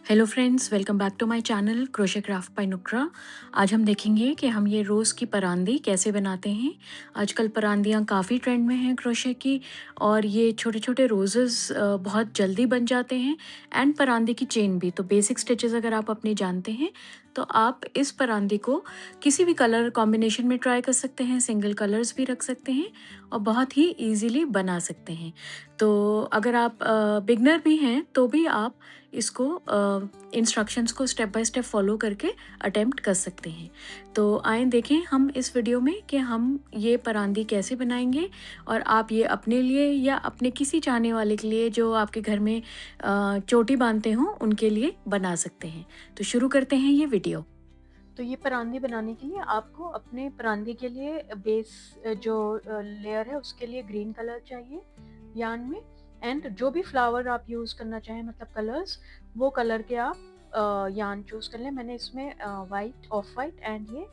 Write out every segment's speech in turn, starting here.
Hello friends, welcome back to my channel crochet craft by Nukra. आज हम देखेंगे कि हम ये रोज़ की परांदी कैसे बनाते हैं। आजकल परांदियाँ काफ़ी ट्रेंड में हैं क्रोशे की, और ये छोटे छोटे रोजेज़ बहुत जल्दी बन जाते हैं। एंड परांदी की चेन भी, तो बेसिक स्टिचेस अगर आप अपने जानते हैं तो आप इस परांदी को किसी भी कलर कॉम्बिनेशन में ट्राई कर सकते हैं, सिंगल कलर्स भी रख सकते हैं और बहुत ही ईजीली बना सकते हैं। तो अगर आप बिगनर भी हैं तो भी आप इसको इंस्ट्रक्शंस को स्टेप बाय स्टेप फॉलो करके अटेम्प्ट कर सकते हैं। तो आइए देखें हम इस वीडियो में कि हम ये परांदी कैसे बनाएंगे, और आप ये अपने लिए या अपने किसी चाहने वाले के लिए जो आपके घर में चोटी बांधते हों उनके लिए बना सकते हैं। तो शुरू करते हैं ये वीडियो। तो ये परांदी बनाने के लिए आपको अपने परांदी के लिए बेस जो लेयर है उसके लिए ग्रीन कलर चाहिए यार्न में। एंड जो भी फ्लावर आप यूज़ करना चाहें, मतलब कलर्स, वो कलर के आप यार्न चूज़ कर लें। मैंने इसमें वाइट, ऑफ वाइट एंड ये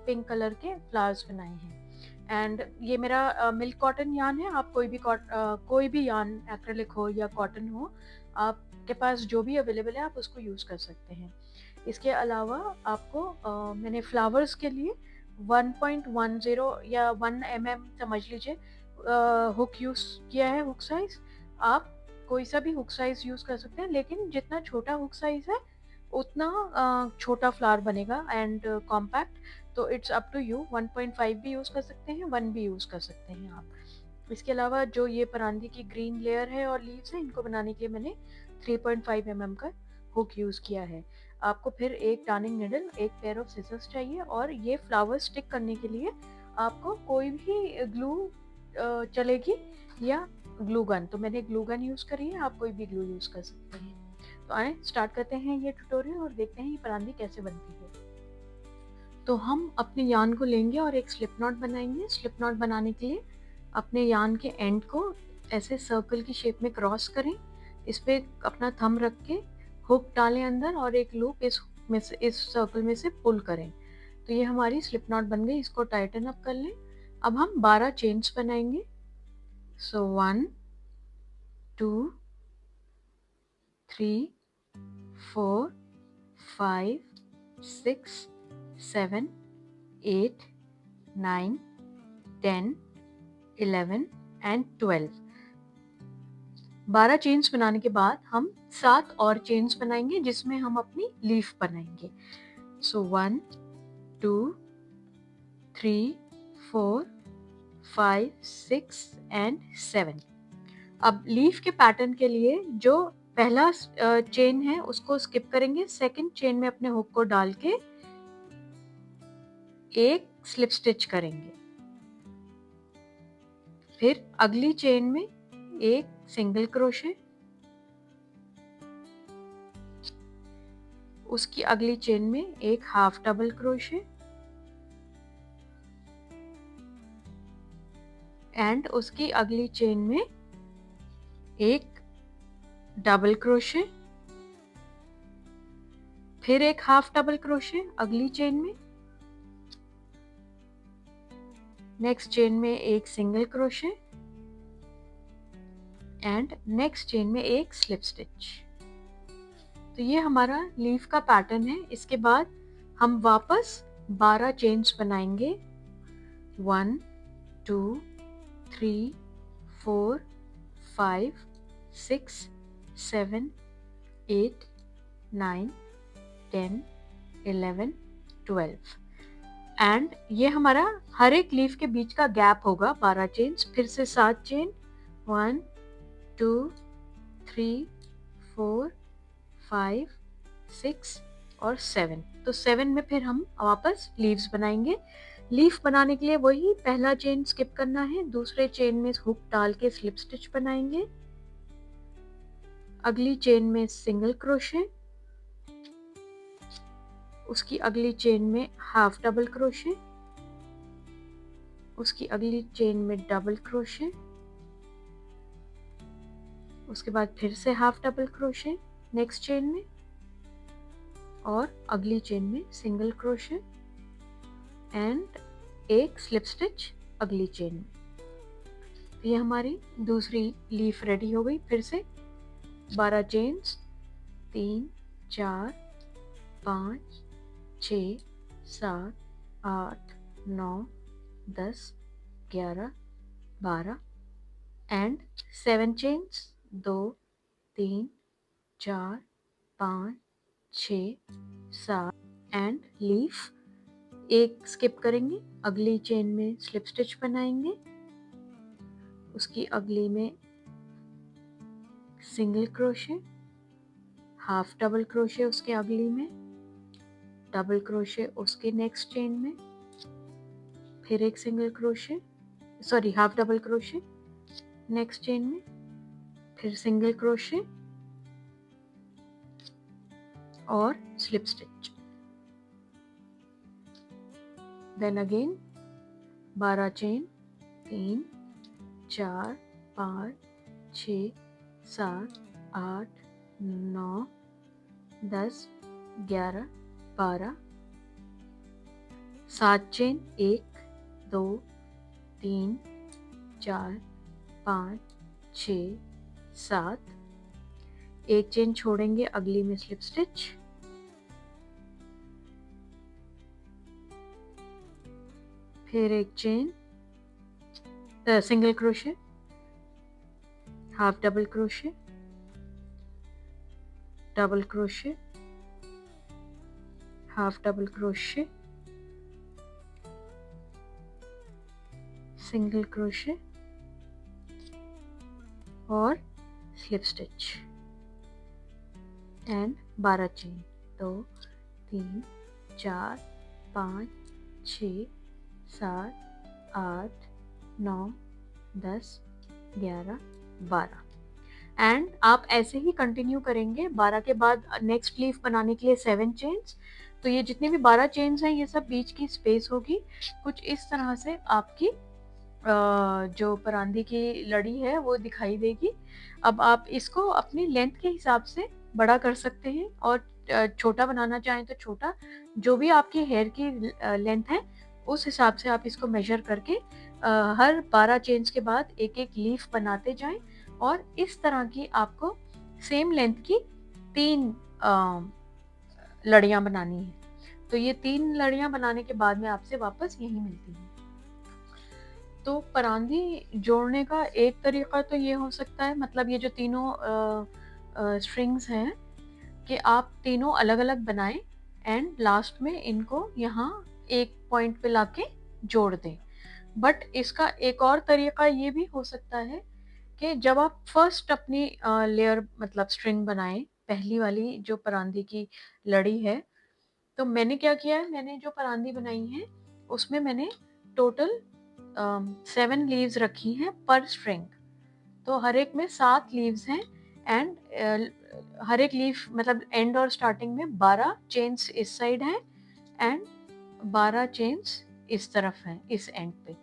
पिंक कलर के फ्लावर्स बनाए हैं। एंड ये मेरा मिल्क कॉटन यार्न है। आप कोई भी यार्न, एक्रेलिक हो या कॉटन हो, आपके पास जो भी अवेलेबल है आप उसको यूज़ कर सकते हैं। इसके अलावा आपको मैंने फ्लावर्स के लिए 1.10 या 1 समझ लीजिए हुक यूज़ किया है। हुक साइज़ आप कोई सा भी हुक साइज़ यूज़ कर सकते हैं, लेकिन जितना छोटा हुक साइज़ है उतना छोटा फ्लावर बनेगा एंड कॉम्पैक्ट। तो इट्स अप टू यू, 1.5 भी यूज़ कर सकते हैं, 1 भी यूज़ कर सकते हैं आप। इसके अलावा जो ये परांदी की ग्रीन लेयर है और लीव्स है, इनको बनाने के लिए मैंने 3.5 का हुक यूज़ किया है। आपको फिर एक टर्निंग निडल, एक पेयर ऑफ सिजर्स चाहिए, और ये फ्लावर स्टिक करने के लिए आपको कोई भी ग्लू चलेगी या ग्लू गन। तो मैंने ग्लू गन यूज़ करी है, आप कोई भी ग्लू यूज़ कर सकते हैं। तो आए स्टार्ट करते हैं ये ट्यूटोरियल और देखते हैं ये परांदी कैसे बनती है। तो हम अपने यार्न को लेंगे और एक स्लिप नॉट बनाएंगे। स्लिप नॉट बनाने के लिए अपने यार्न के एंड को ऐसे सर्कल की शेप में क्रॉस करें, इस पे अपना थंब रख के हुक डालें अंदर और एक लूप इस सर्कल में से पुल करें। तो ये हमारी स्लिप नॉट बन गई। इसको टाइटन अप कर लें। अब हम 12 चेन्स बनाएंगे। सो 1 2 3 4 5 6 7 8 9 10 11 एंड 12। 12 चेन्स बनाने के बाद हम 7 और चेन्स बनाएंगे जिसमें हम अपनी लीफ बनाएंगे। सो 1 2 3 4 5 6 एंड 7। अब लीफ के पैटर्न के लिए जो पहला चेन है उसको स्किप करेंगे। सेकंड चेन में अपने हुक को डाल के एक स्लिप स्टिच करेंगे। फिर अगली चेन में एक सिंगल क्रोशे, उसकी अगली चेन में एक हाफ डबल क्रोशे एंड उसकी अगली चेन में एक डबल क्रोशे, फिर एक हाफ डबल क्रोशे अगली चेन में, नेक्स्ट चेन में एक single crochet and next chain में एक स्लिप स्टिच। तो ये हमारा लीफ का पैटर्न है। इसके बाद हम वापस 12 चेन्स बनाएंगे। 1 2 3 4 5 6 7 8 9 10 11 12 एंड ये हमारा हर एक लीफ के बीच का गैप होगा 12 चेन्स। फिर से 7 चेन, 1 2 3 4 5 6 और 7। तो 7 में फिर हम वापस लीव्स बनाएंगे। लीफ बनाने के लिए वही पहला चेन स्किप करना है, दूसरे चेन में हुक डाल के स्लिप स्टिच बनाएंगे, अगली चेन में सिंगल क्रोशे, उसकी अगली चेन में हाफ डबल क्रोशे, उसकी अगली चेन में डबल क्रोशे, उसके बाद फिर से half double crochet next chain में, और अगली चेन में सिंगल क्रोशे एंड एक स्लिप स्टिच अगली चेन में। तो ये हमारी दूसरी लीफ रेडी हो गई। फिर से 12 chains, 3 4 5 6 7 8 9 10 11 12 and 7 chains, 2 3 4 5 6 7 and leaf. एक स्किप करेंगे, अगली चेन में स्लिप स्टिच बनाएंगे, उसकी अगली में single crochet, half double crochet उसके अगली में, डबल क्रोशे उसके नेक्स्ट चेन में, फिर एक single crochet, sorry half double crochet next chain में, फिर सिंगल क्रोशे और slip stitch. Then again 12 chain, 3 4 5 6 7 8 9 10 11 12, 7 chain, 1 2 3 4 5 6 7, एक चेन छोड़ेंगे, अगली में स्लिप स्टिच, फिर एक chain, single crochet, half double crochet, double crochet, half double crochet, single crochet और slip stitch and 12 chain, 2 3 4 5 6 7 8 9 10 11 12 and आप ऐसे ही कंटिन्यू करेंगे। 12 के बाद नेक्स्ट लीफ बनाने के लिए 7 चेन्स। तो ये जितने भी 12 चेन्स हैं ये सब बीच की स्पेस होगी। कुछ इस तरह से आपकी जो परांदी की लड़ी है वो दिखाई देगी। अब आप इसको अपनी लेंथ के हिसाब से बड़ा कर सकते हैं और छोटा बनाना चाहें तो छोटा, जो भी आपकी हेयर की लेंथ है उस हिसाब से आप इसको मेजर करके हर 12 चेन्स के बाद एक एक लीफ बनाते जाएं और इस तरह की आपको सेम लेंथ की 3 लड़ियां बनानी है। तो ये 3 लड़ियां बनाने के बाद में आपसे वापस यही मिलती है। तो परांदी जोड़ने का एक तरीका तो ये हो सकता है, मतलब ये जो तीनों स्ट्रिंग्स हैं कि आप तीनों अलग अलग बनाएं एंड लास्ट में इनको यहाँ एक पॉइंट पे लाके जोड़ दें। बट इसका एक और तरीका ये भी हो सकता है कि जब आप फर्स्ट अपनी लेयर मतलब स्ट्रिंग बनाएं, पहली वाली जो परांदी की लड़ी है, तो मैंने क्या किया है, मैंने जो परांदी बनाई है उसमें मैंने टोटल 7 लीव्स रखी हैं पर स्ट्रिंग। तो हर एक में 7 लीव्स हैं एंड हर एक लीफ मतलब एंड और स्टार्टिंग में 12 चेन्स इस साइड हैं एंड 12 चेन्स इस तरफ हैं इस एंड पे।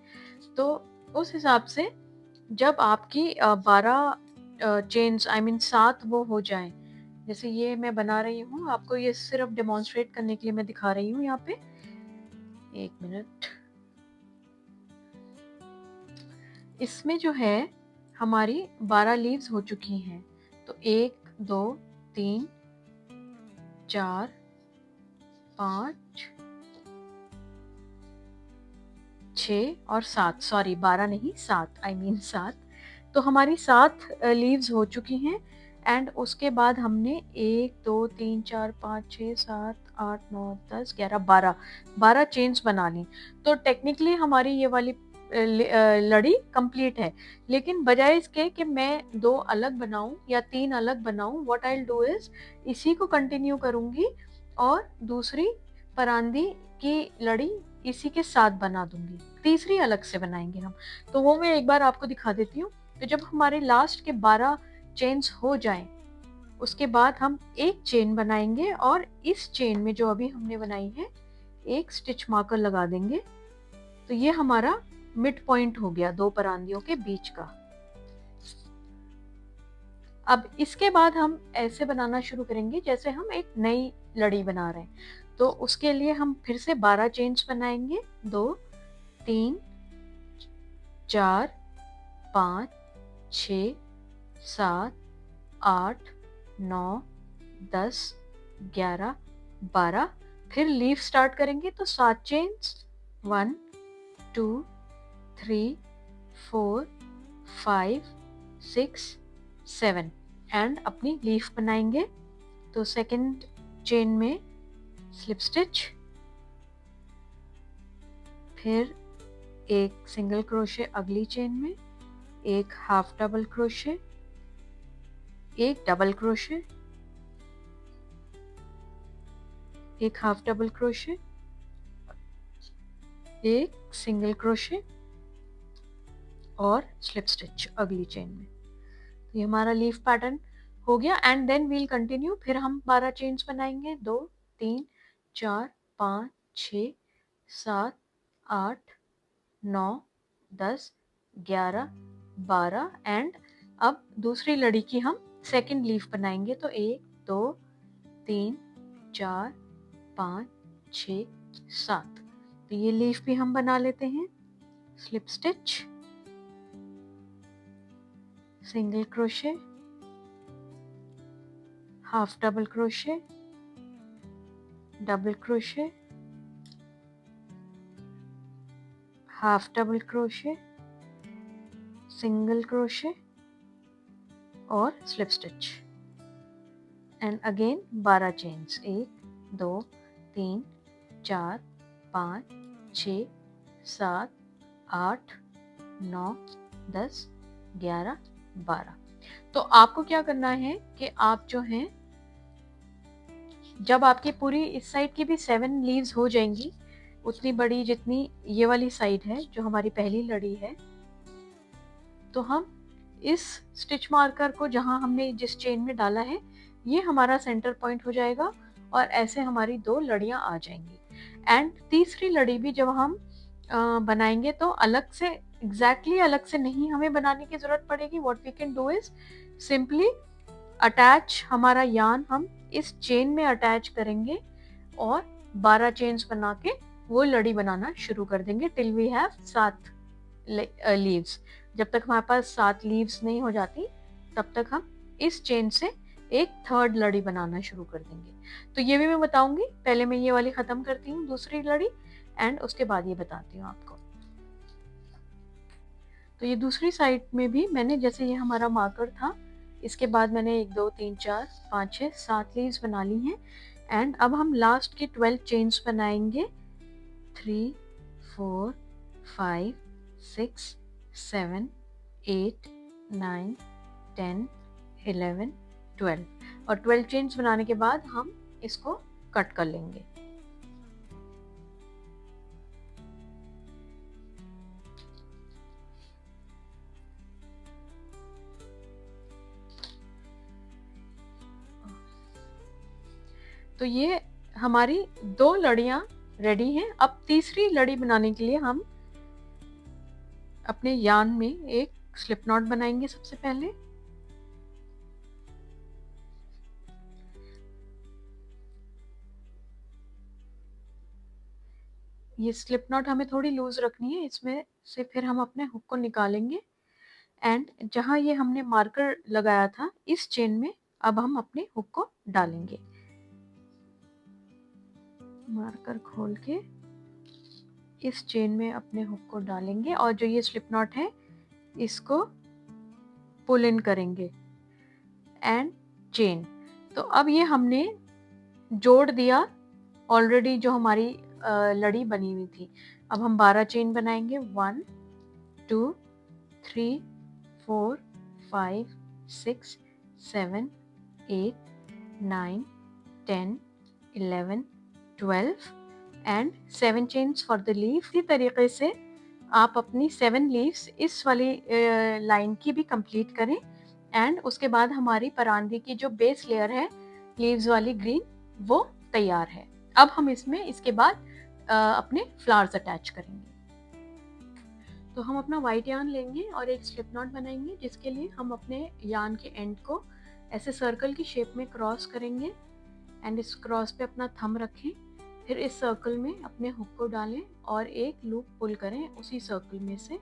तो उस हिसाब से जब आपकी 12 चेन्स आई मीन 7 वो हो जाएं, जैसे ये मैं बना रही हूँ, आपको ये सिर्फ डेमोन्स्ट्रेट करने के लिए मैं दिखा रही हूँ यहाँ पे। एक मिनट, इसमें जो है हमारी 12 लीव्स हो चुकी हैं। तो 1 2 3 4 5 6 और 7, सॉरी 12 नहीं 7, आई मीन 7। तो हमारी 7 लीव्स हो चुकी हैं एंड उसके बाद हमने 1 2 3 4 5 6 7 8 9 10 11 12 चेन्स बना ली। तो टेक्निकली हमारी ये वाली लड़ी कंप्लीट है। लेकिन बजाय इसके कि मैं 2 अलग बनाऊं या 3 अलग बनाऊं, what I will do is इसी को कंटिन्यू करूंगी और दूसरी परांदी की लड़ी इसी के साथ बना दूंगी, तीसरी अलग से बनाएंगे हम। तो वो मैं एक बार आपको दिखा देती हूँ। तो जब हमारे लास्ट के 12 चेन्स हो जाएं, उसके बाद हम एक चेन बनाएंगे और इस चेन में जो अभी हमने बनाई है एक स्टिच मार्कर लगा देंगे। तो ये हमारा मिड पॉइंट हो गया 2 परांदियों के बीच का। अब इसके बाद हम ऐसे बनाना शुरू करेंगे जैसे हम एक नई लड़ी बना रहे हैं। तो उसके लिए हम फिर से 12 चेन्स बनाएंगे, 2 3 4 5 6 7 8 9 10 11, 12। फिर लीफ स्टार्ट करेंगे तो 7 चेन्स, 1 2 3 4 5 6 7 एंड अपनी लीफ बनाएंगे। तो सेकंड चेन में स्लिप स्टिच, फिर एक सिंगल क्रोशे अगली चेन में, एक हाफ डबल क्रोशे, एक डबल क्रोशे, एक हाफ डबल क्रोशे, एक सिंगल क्रोशे और स्लिप स्टिच अगली चेन में। तो ये हमारा लीफ पैटर्न हो गया एंड देन वील कंटिन्यू। फिर हम 12 चेन्स बनाएंगे, 2 3 4 5 6 7 8 9 10 11 12 एंड अब दूसरी लड़ी की हम सेकंड लीफ बनाएंगे। तो 1 2 3 4 5 6 7। तो ये लीफ भी हम बना लेते हैं। Slip stitch, single crochet, half double crochet, double crochet, half double crochet, single crochet और slip stitch and again 12 chains, 1 2 3 4 5 6 7 8 9 10 11 12। तो आपको क्या करना है कि आप जो हैं, जब आपकी पूरी इस साइड की भी 7 लीव्स हो जाएंगी, उतनी बड़ी जितनी ये वाली साइड है जो हमारी पहली लड़ी है, तो हम इस स्टिच मार्कर को जहां हमने जिस चेन में डाला है ये हमारा सेंटर पॉइंट हो जाएगा और ऐसे हमारी 2 लड़ियां आ जाएंगी। एंड तीसरी लड़ी भी जब हम बनाएंगे तो अलग से, एग्जैक्टली अलग से नहीं हमें बनाने की जरूरत पड़ेगी। What we can do is simply attach हमारा यार्न हम इस चेन में अटैच करेंगे और 12 चेन्स बना के वो लड़ी बनाना शुरू कर देंगे टिल वी हैव 7 लीव्स। जब तक हमारे पास 7 लीव्स नहीं हो जाती तब तक हम इस चेन से एक थर्ड लड़ी बनाना शुरू कर देंगे। तो ये भी मैं बताऊंगी, पहले मैं ये वाली खत्म करती हूँ दूसरी लड़ी एंड उसके बाद ये बताती हूँ आपको। तो ये दूसरी साइड में भी मैंने, जैसे ये हमारा मार्कर था, इसके बाद मैंने 1 2 3 4 5 6 7 लीव्स बना ली हैं एंड अब हम लास्ट के 12 चेन्स बनाएंगे। 3 4 5 6 7 8 9 10 11 12 और 12 चेन्स बनाने के बाद हम इसको कट कर लेंगे। तो ये हमारी 2 लड़ियां रेडी हैं। अब तीसरी लड़ी बनाने के लिए हम अपने यार्न में एक स्लिप नॉट बनाएंगे सबसे पहले। ये स्लिप नॉट हमें थोड़ी लूज रखनी है, इसमें से फिर हम अपने हुक को निकालेंगे एंड जहां ये हमने मार्कर लगाया था इस चेन में अब हम अपने हुक को डालेंगे। मार्कर खोल के इस चेन में अपने हुक को डालेंगे और जो ये स्लिप नॉट है इसको पुल इन करेंगे एंड चेन। तो अब ये हमने जोड़ दिया ऑलरेडी जो हमारी लड़ी बनी हुई थी। अब हम 12 चेन बनाएंगे, 1 2 3 4 5 6 7 8 9 10 11 12 and 7 chains for the leaf. इसी तरीके से आप अपनी 7 लीव्स इस वाली लाइन की भी कंप्लीट करें एंड उसके बाद हमारी परांदी की जो बेस लेयर है लीव्स वाली ग्रीन, वो तैयार है। अब हम इसमें इसके बाद अपने फ्लावर्स अटैच करेंगे। तो हम अपना वाइट यार्न लेंगे और एक स्लिप नॉट बनाएंगे जिसके लिए हम अपने यार्न के एंड को ऐसे सर्कल की शेप में क्रॉस करेंगे एंड इस क्रॉस पे अपना थंब रखें। फिर इस सर्कल में अपने हुक को डालें और एक लूप पुल करें उसी सर्कल में से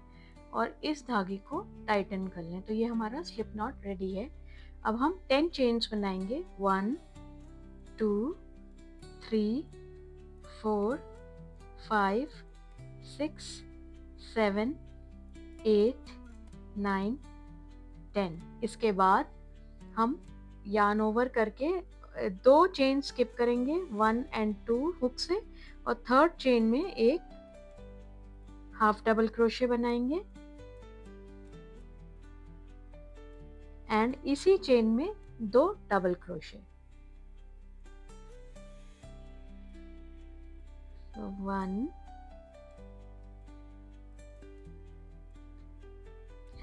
और इस धागे को टाइटन कर लें। तो ये हमारा स्लिप नॉट रेडी है। अब हम 10 चेन्स बनाएंगे, 1 2 3 4 5 6 7 8 9 10। इसके बाद हम यार्न ओवर करके 2 चेन स्किप करेंगे 1 एंड 2 हुक से, और थर्ड चेन में एक हाफ डबल क्रोशे बनाएंगे एंड इसी चेन में 2 डबल क्रोशे। तो 1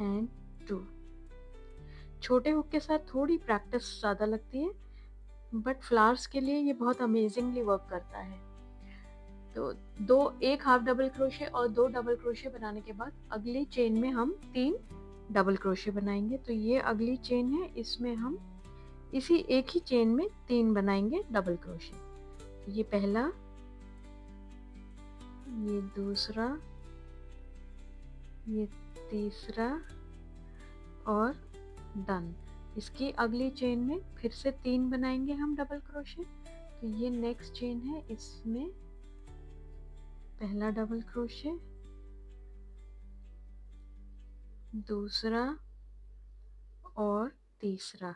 एंड 2। छोटे हुक के साथ थोड़ी प्रैक्टिस ज़्यादा लगती है, बट फ्लावर्स के लिए ये बहुत अमेजिंगली वर्क करता है। तो एक हाफ डबल क्रोशे और 2 डबल क्रोशे बनाने के बाद अगली चेन में हम 3 डबल क्रोशे बनाएंगे। तो ये अगली चेन है, इसमें हम इसी एक ही चेन में 3 बनाएंगे डबल क्रोशे। तो ये पहला, ये दूसरा, ये तीसरा और डन। इसकी अगली चेन में फिर से 3 बनाएंगे हम डबल क्रोशे। तो ये नेक्स्ट चेन है, इसमें पहला डबल क्रोशे, दूसरा और तीसरा।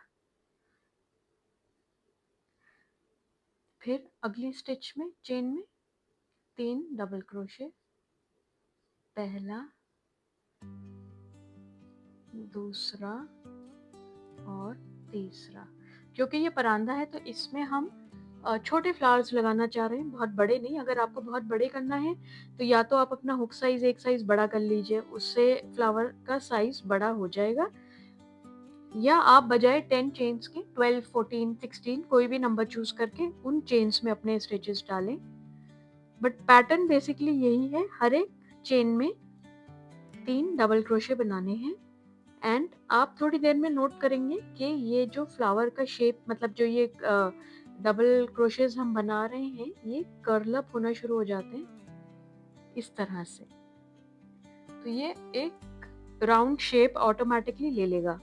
फिर अगली स्टिच में चेन में 3 डबल क्रोशे, पहला, दूसरा और तीसरा। क्योंकि ये परांदा है तो इसमें हम छोटे फ्लावर्स लगाना चाह रहे हैं, बहुत बड़े नहीं। अगर आपको बहुत बड़े करना है तो या तो आप अपना हुक साइज एक साइज बड़ा कर लीजिए, उससे फ्लावर का साइज बड़ा हो जाएगा, या आप बजाय 10 चेन्स के 12, 14, 16 कोई भी नंबर चूज करके उन चेन्स में अपने स्टिचेस डालें। बट पैटर्न बेसिकली यही है, हर एक चेन में 3 डबल क्रोशे बनाने हैं। एंड आप थोड़ी देर में नोट करेंगे कि ये जो फ्लावर का शेप, मतलब जो ये डबल क्रोशेस हम बना रहे हैं, ये कर्ल अप होना शुरू हो जाते हैं इस तरह से। तो ये एक राउंड शेप ऑटोमेटिकली ले लेगा।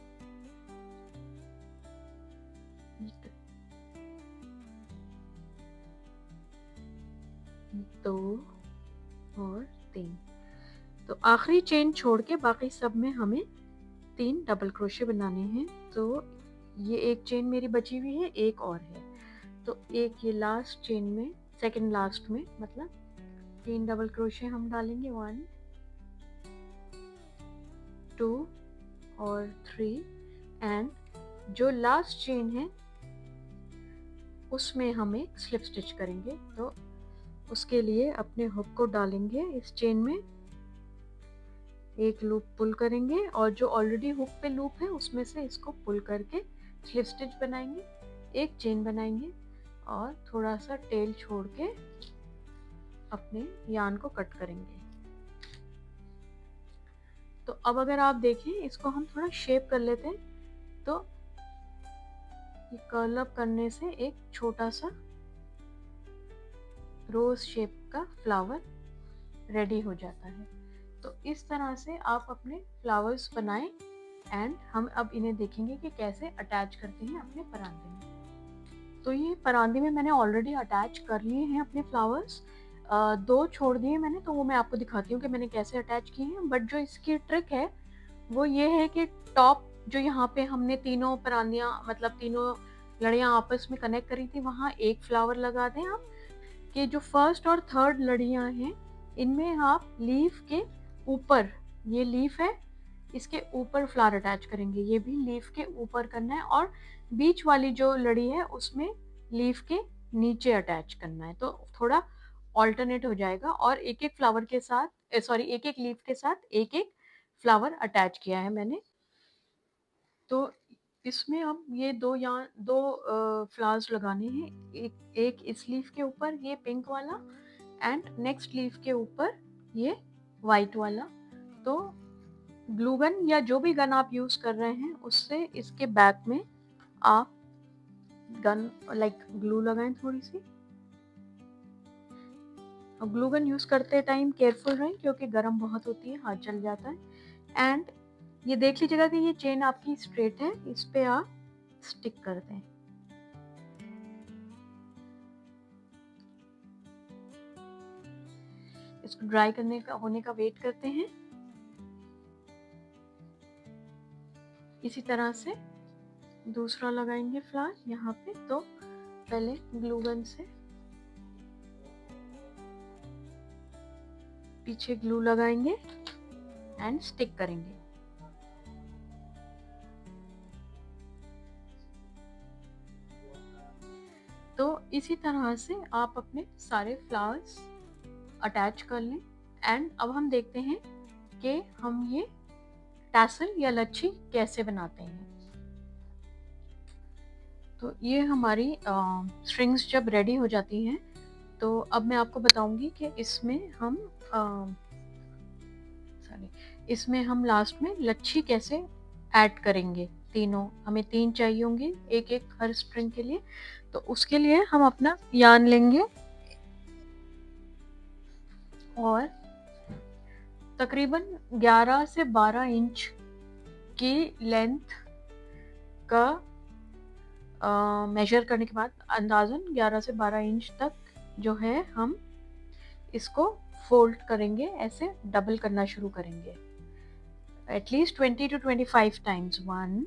दो और 3। तो आखिरी चेन छोड़ के बाकी सब में हमें 3 डबल क्रोशे बनाने हैं। तो ये एक चेन मेरी बची हुई है, एक और है। तो एक ये लास्ट चेन में, सेकंड लास्ट में, मतलब 3 डबल क्रोशे हम डालेंगे, 1 2 और 3। एंड जो लास्ट चेन है उसमें हम एक स्लिप स्टिच करेंगे। तो उसके लिए अपने हुक को डालेंगे इस चेन में, एक लूप पुल करेंगे और जो ऑलरेडी हुक पे लूप है उसमें से इसको पुल करके स्लिप स्टिच बनाएंगे, एक चेन बनाएंगे और थोड़ा सा टेल छोड़ के अपने यार्न को कट करेंगे। तो अब अगर आप देखें, इसको हम थोड़ा शेप कर लेते हैं। तो ये कर्ल अप करने से एक छोटा सा रोज शेप का फ्लावर रेडी हो जाता है। तो इस तरह से आप अपने फ्लावर्स बनाएं एंड हम अब इन्हें देखेंगे कि कैसे अटैच करते हैं अपने परांदे में। तो ये परांदे में मैंने ऑलरेडी अटैच कर लिए हैं अपने फ्लावर्स, 2 छोड़ दिए मैंने, तो वो मैं आपको दिखाती हूँ कि मैंने कैसे अटैच किए हैं। बट जो इसकी ट्रिक है वो ये है कि टॉप जो यहाँ पे हमने तीनों परांदियाँ, मतलब तीनों लड़ियाँ आपस में कनेक्ट करी थी, वहाँ एक फ्लावर लगा दें आप। कि जो फर्स्ट और थर्ड लड़ियाँ हैं इनमें आप लीफ के ऊपर, ये लीफ है, इसके ऊपर फ्लावर अटैच करेंगे, ये भी लीफ के ऊपर करना है। और बीच वाली जो लड़ी है उसमें लीफ के नीचे अटैच करना है। तो थोड़ा ऑल्टरनेट हो जाएगा, और एक एक फ्लावर के साथ, सॉरी, एक एक लीफ के साथ एक एक फ्लावर अटैच किया है मैंने। तो इसमें अब ये दो फ्लावर्स लगाने हैं, एक इस लीफ के ऊपर, ये पिंक वाला, एंड नेक्स्ट लीफ के ऊपर ये वाइट वाला। तो ग्लू गन या जो भी गन आप यूज कर रहे हैं उससे इसके बैक में आप गन लाइक ग्लू लगाएं थोड़ी सी। अब ग्लू गन यूज करते टाइम केयरफुल रहें क्योंकि गर्म बहुत होती है, हाथ जल जाता है। एंड ये देख लीजिएगा कि ये चेन आपकी स्ट्रेट है, इस पे आप स्टिक कर दें। इसको ड्राई होने का वेट करते हैं। इसी तरह से दूसरा लगाएंगे फ्लावर यहाँ पे। तो पहले ग्लू गन से पीछे ग्लू लगाएंगे एंड स्टिक करेंगे। तो इसी तरह से आप अपने सारे फ्लावर्स अटैच कर लें। एंड अब हम देखते हैं कि हम ये टैसल या लच्छी कैसे बनाते हैं। तो ये हमारी स्ट्रिंग्स जब रेडी हो जाती हैं तो अब मैं आपको बताऊंगी कि इसमें हम लास्ट में लच्छी कैसे ऐड करेंगे। तीनों हमें 3 चाहिए होंगी, एक एक हर स्ट्रिंग के लिए। तो उसके लिए हम अपना यार्न लेंगे और तकरीबन 11 से 12 इंच की लेंथ का मेजर करने के बाद अंदाजन 11 से 12 इंच तक जो है हम इसको फोल्ड करेंगे, ऐसे डबल करना शुरू करेंगे एटलीस्ट 20 to 25 टाइम्स। 1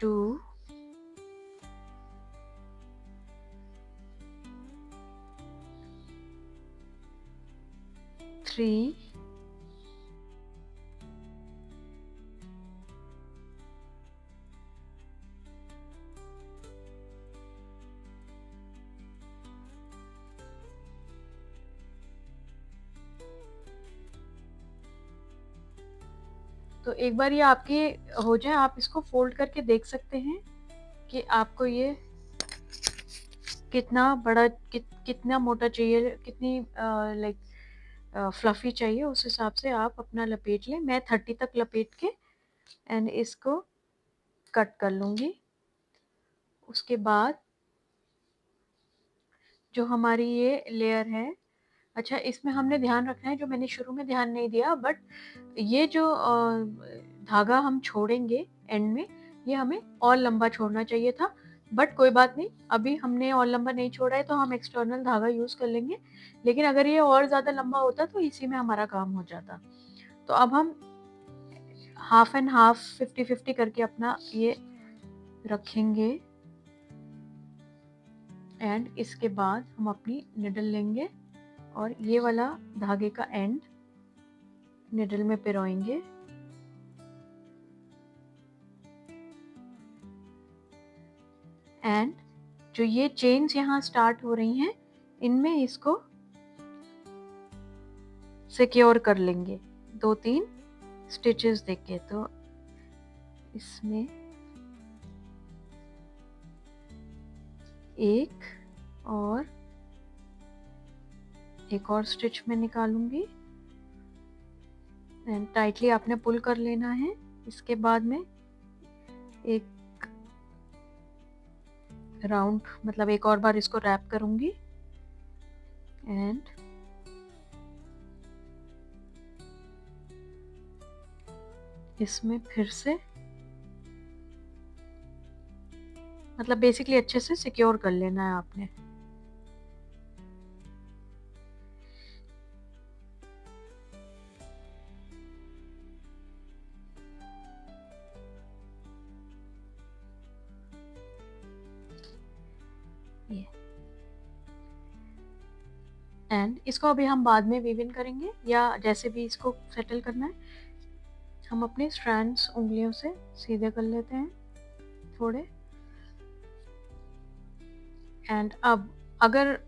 2 3 तो एक बार ये आपके हो जाए, आप इसको फोल्ड करके देख सकते हैं कि आपको ये कितना बड़ा कितना मोटा चाहिए, कितनी लाइक फ्लफी चाहिए। उस हिसाब से आप अपना लपेट लें। मैं 30 तक लपेट के एंड इसको कट कर लूँगी। उसके बाद जो हमारी ये लेयर है, अच्छा इसमें हमने ध्यान रखना है, जो मैंने शुरू में ध्यान नहीं दिया, बट ये जो धागा हम छोड़ेंगे एंड में, ये हमें और लंबा छोड़ना चाहिए था, बट कोई बात नहीं, अभी हमने और लंबा नहीं छोड़ा है तो हम एक्सटर्नल धागा यूज़ कर लेंगे। लेकिन अगर ये और ज़्यादा लंबा होता तो इसी में हमारा काम हो जाता। तो अब हम हाफ एंड हाफ 50-50 करके अपना ये रखेंगे एंड इसके बाद हम अपनी निडल लेंगे और ये वाला धागे का एंड निडल में पिरोएंगे एंड जो ये चेन्स यहाँ स्टार्ट हो रही हैं इनमें इसको सिक्योर कर लेंगे 2-3 स्टिचेस देके। तो इसमें एक और स्टिच में निकालूंगी एंड टाइटली आपने पुल कर लेना है। इसके बाद में एक राउंड, मतलब एक और बार इसको रैप करूंगी एंड इसमें फिर से मतलब बेसिकली अच्छे से सिक्योर कर लेना है आपने। ये एंड इसको अभी हम बाद में वीव इन करेंगे या जैसे भी इसको सेटल करना है। हम अपने स्ट्रैंड्स उंगलियों से सीधे कर लेते हैं थोड़े एंड अब अगर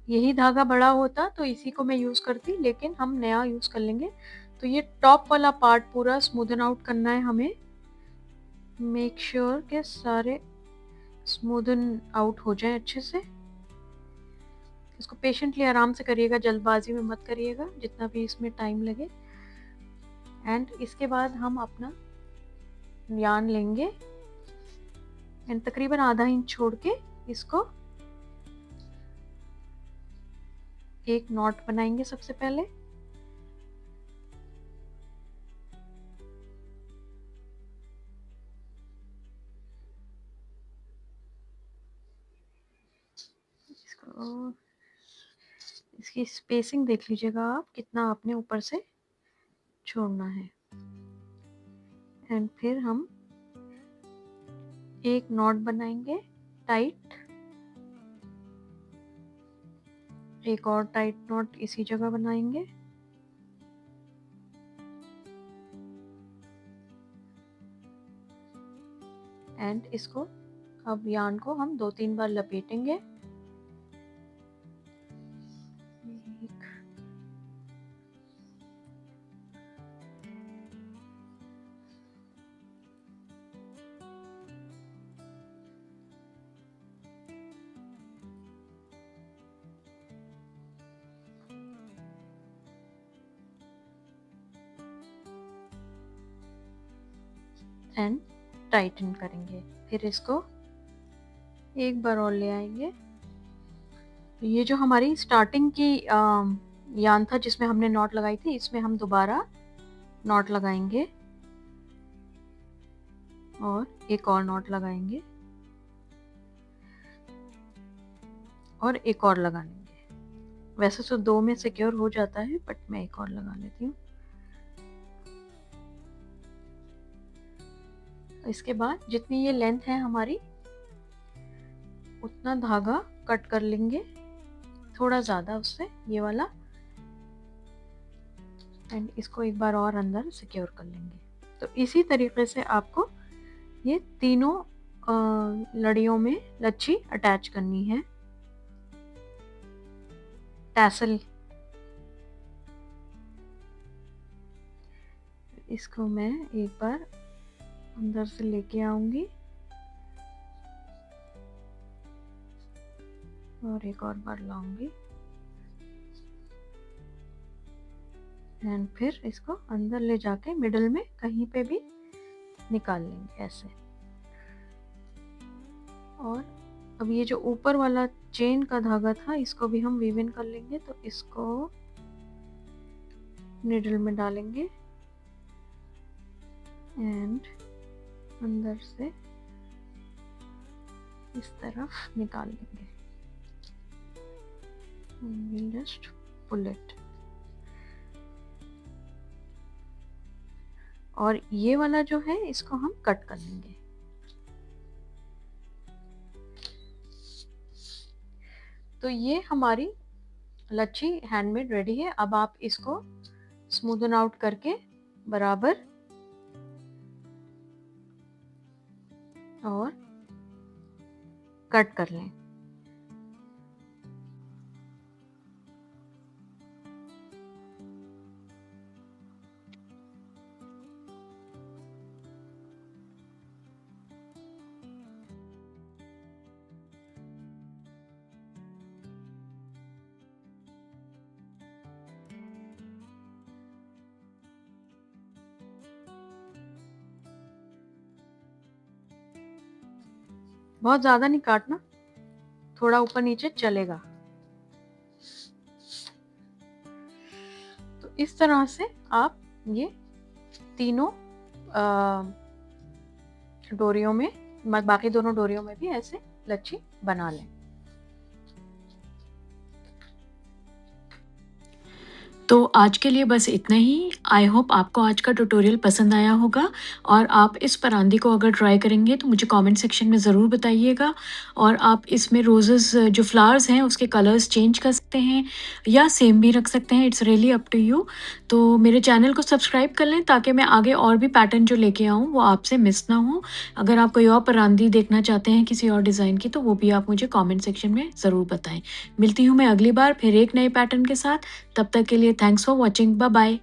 यही धागा बड़ा होता तो इसी को मैं यूज़ करती, लेकिन हम नया यूज़ कर लेंगे। तो ये टॉप वाला पार्ट पूरा स्मूदन आउट करना है हमें। मेक श्योर के सारे स्मूदन आउट हो जाए अच्छे से। इसको पेशेंटली आराम से करिएगा, जल्दबाजी में मत करिएगा, जितना भी इसमें टाइम लगे। एंड इसके बाद हम अपना यार्न लेंगे एंड तकरीबन आधा इंच छोड़ के इसको एक नॉट बनाएंगे सबसे पहले। इसको, इसकी स्पेसिंग देख लीजिएगा आप कितना आपने ऊपर से छोड़ना है। एंड फिर हम एक नॉट बनाएंगे टाइट, एक और टाइट नॉट इसी जगह बनाएंगे। एंड इसको अब यार्न को हम 2-3 बार लपेटेंगे। एक, एंड टाइटन करेंगे। फिर इसको एक बार और ले आएंगे। तो ये जो हमारी स्टार्टिंग की यार्न था जिसमें हमने नॉट लगाई थी, इसमें हम दोबारा नॉट लगाएंगे और एक और नॉट लगाएंगे और एक और लगा लेंगे। वैसे तो 2 में सिक्योर हो जाता है, बट मैं एक और लगा लेती हूँ। इसके बाद जितनी ये लेंथ है हमारी, उतना धागा कट कर लेंगे, थोड़ा ज़्यादा उससे, ये वाला। एंड इसको एक बार और अंदर सिक्योर कर लेंगे। तो इसी तरीके से आपको ये तीनों लड़ियों में लच्छी अटैच करनी है, टैसल। इसको मैं एक बार अंदर से लेके आऊंगी और एक और बार लाऊंगी। एंड फिर इसको अंदर ले जाके मिडल में कहीं पे भी निकाल लेंगे ऐसे। और अब ये जो ऊपर वाला चेन का धागा था, इसको भी हम वीव इन कर लेंगे। तो इसको निडल में डालेंगे एंड अंदर से इस तरफ निकाल लेंगे। we'll just pull it। और ये वाला जो है इसको हम कट कर लेंगे। तो ये हमारी लच्छी हैंडमेड रेडी है। अब आप इसको स्मूदन आउट करके बराबर और कट कर लें। बहुत ज़्यादा नहीं काटना, थोड़ा ऊपर नीचे चलेगा। तो इस तरह से आप ये तीनों डोरियों में, बाकी दोनों डोरियों में भी ऐसे लच्छी बना लें। तो आज के लिए बस इतना ही। आई होप आपको आज का ट्यूटोरियल पसंद आया होगा और आप इस परांदी को अगर ट्राई करेंगे तो मुझे कमेंट सेक्शन में ज़रूर बताइएगा। और आप इसमें रोजेज़ जो फ्लावर्स हैं उसके कलर्स चेंज कर सकते हैं या सेम भी रख सकते हैं, it's really up to you. तो मेरे चैनल को सब्सक्राइब कर लें ताकि मैं आगे और भी पैटर्न जो लेके आऊँ वो आपसे मिस ना हो। अगर आप कोई और परांदी देखना चाहते हैं किसी और डिज़ाइन की, तो वो भी आप मुझे कॉमेंट सेक्शन में ज़रूर बताएँ। मिलती हूँ मैं अगली बार फिर एक नए पैटर्न के साथ। तब तक के लिए thanks for watching. Bye bye.